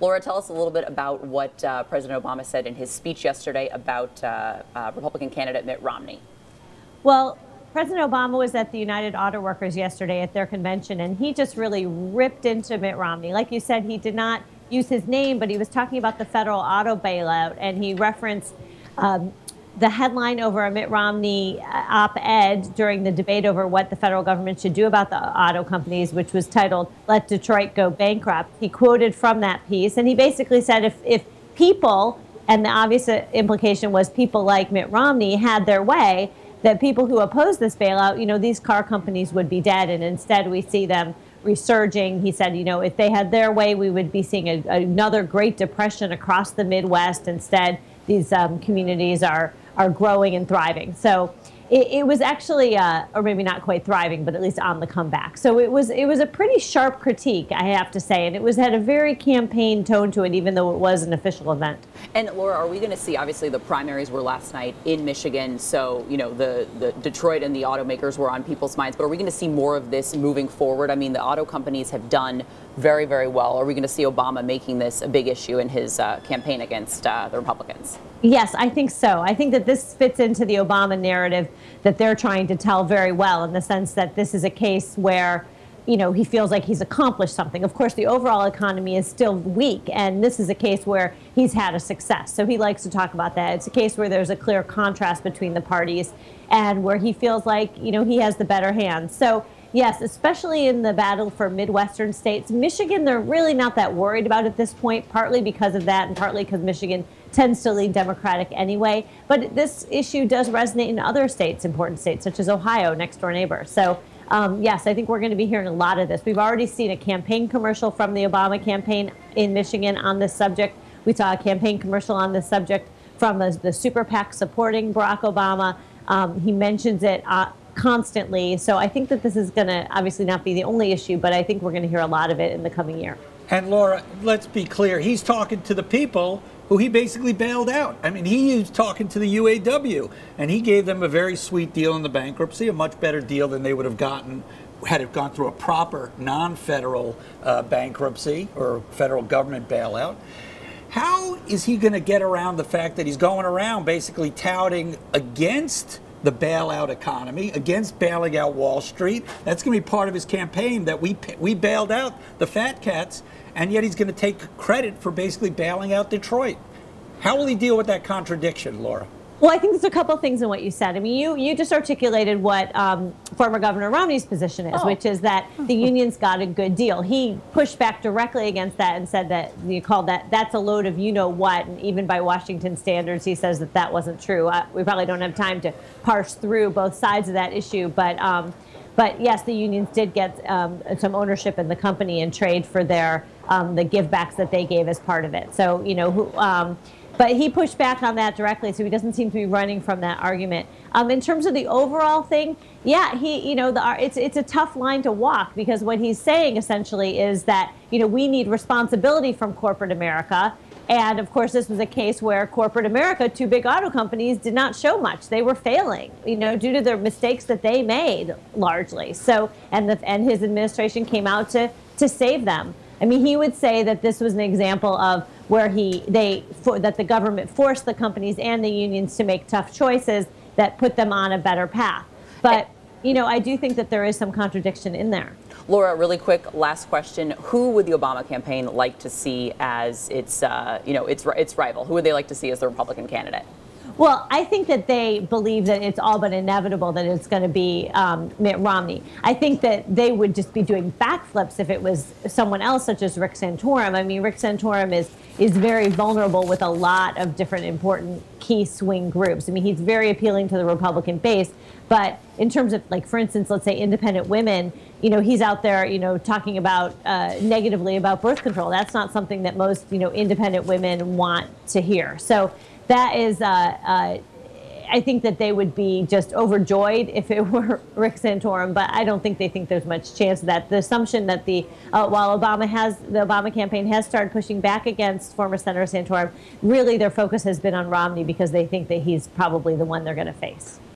Laura, tell us a little bit about what President Obama said in his speech yesterday about Republican candidate Mitt Romney. Well, President Obama was at the United Auto Workers yesterday at their convention, and he just really ripped into Mitt Romney. Like you said, he did not use his name, but he was talking about the federal auto bailout, and he referenced the headline over a Mitt Romney op-ed during the debate over what the federal government should do about the auto companies, which was titled, "Let Detroit Go Bankrupt." He quoted from that piece, and he basically said if people, and the obvious implication was people like Mitt Romney, had their way, that people who oppose this bailout, these car companies would be dead, and instead we see them resurging. He said, if they had their way, we would be seeing another Great Depression across the Midwest. Instead, these communities are growing and thriving. So it was actually, or maybe not quite thriving, but at least on the comeback. So it was a pretty sharp critique, I have to say, and it had a very campaign tone to it, even though it was an official event. And Laura, are we going to see, obviously the primaries were last night in Michigan, so the Detroit and the automakers were on people's minds, but are we going to see more of this moving forward? I mean, the auto companies have done very, very well. Are we going to see Obama making this a big issue in his campaign against the Republicans? Yes, I think so. I think that this fits into the Obama narrative that they're trying to tell very well, in the sense that this is a case where he feels like he's accomplished something. Of course, the overall economy is still weak, and this is a case where he's had a success. So he likes to talk about that. It's a case where there's a clear contrast between the parties and where he feels like, he has the better hand. So yes, especially in the battle for Midwestern states. Michigan, they're really not that worried about at this point, partly because of that and partly because Michigan tends to lean Democratic anyway. But this issue does resonate in other states, important states, such as Ohio, next door neighbor. So yes, I think we're going to be hearing a lot of this. We've already seen a campaign commercial from the Obama campaign in Michigan on this subject. We saw a campaign commercial on this subject from the super PAC supporting Barack Obama. He mentions it constantly. So I think that this is going to obviously not be the only issue, but I think we're going to hear a lot of it in the coming year. And Laura, let's be clear. He's talking to the people who he basically bailed out. I mean, he was talking to the UAW, and he gave them a very sweet deal in the bankruptcy, a much better deal than they would have gotten had it gone through a proper non-federal bankruptcy or federal government bailout. How is he going to get around the fact that he's going around basically touting against the bailout economy, against bailing out Wall Street? That's going to be part of his campaign, that we bailed out the fat cats, and yet he's going to take credit for basically bailing out Detroit. How will he deal with that contradiction, Laura? Well, I think there's a couple things in what you said. I mean, you just articulated what former Governor Romney's position is, which is that the unions got a good deal. He pushed back directly against that and said that that's a load of you-know-what, and even by Washington standards, he says that wasn't true. We probably don't have time to parse through both sides of that issue, but yes, the unions did get some ownership in the company in trade for their the givebacks that they gave as part of it. So, but he pushed back on that directly, so he doesn't seem to be running from that argument. In terms of the overall thing, yeah, it's a tough line to walk, because what he's saying essentially is that, we need responsibility from corporate America. And of course, this was a case where corporate America, two big auto companies, did not show much. They were failing, due to the mistakes that they made largely. So, and his administration came out to save them. I mean, he would say that this was an example of where that the government forced the companies and the unions to make tough choices that put them on a better path. But, I do think that there is some contradiction in there. Laura, really quick, last question. Who would the Obama campaign like to see as its rival? Who would they like to see as the Republican candidate? Well, I think that they believe that it's all but inevitable that it's going to be Mitt Romney. I think that they would just be doing backflips if it was someone else, such as Rick Santorum. I mean, Rick Santorum is very vulnerable with a lot of different important key swing groups. I mean, he's very appealing to the Republican base. But in terms of, like, for instance, let's say independent women, he's out there, talking about negatively about birth control. That's not something that most, independent women want to hear. So that is, I think that they would be just overjoyed if it were Rick Santorum, but I don't think they think there's much chance of that. The assumption that while the Obama campaign has started pushing back against former Senator Santorum, really their focus has been on Romney, because they think that he's probably the one they're going to face.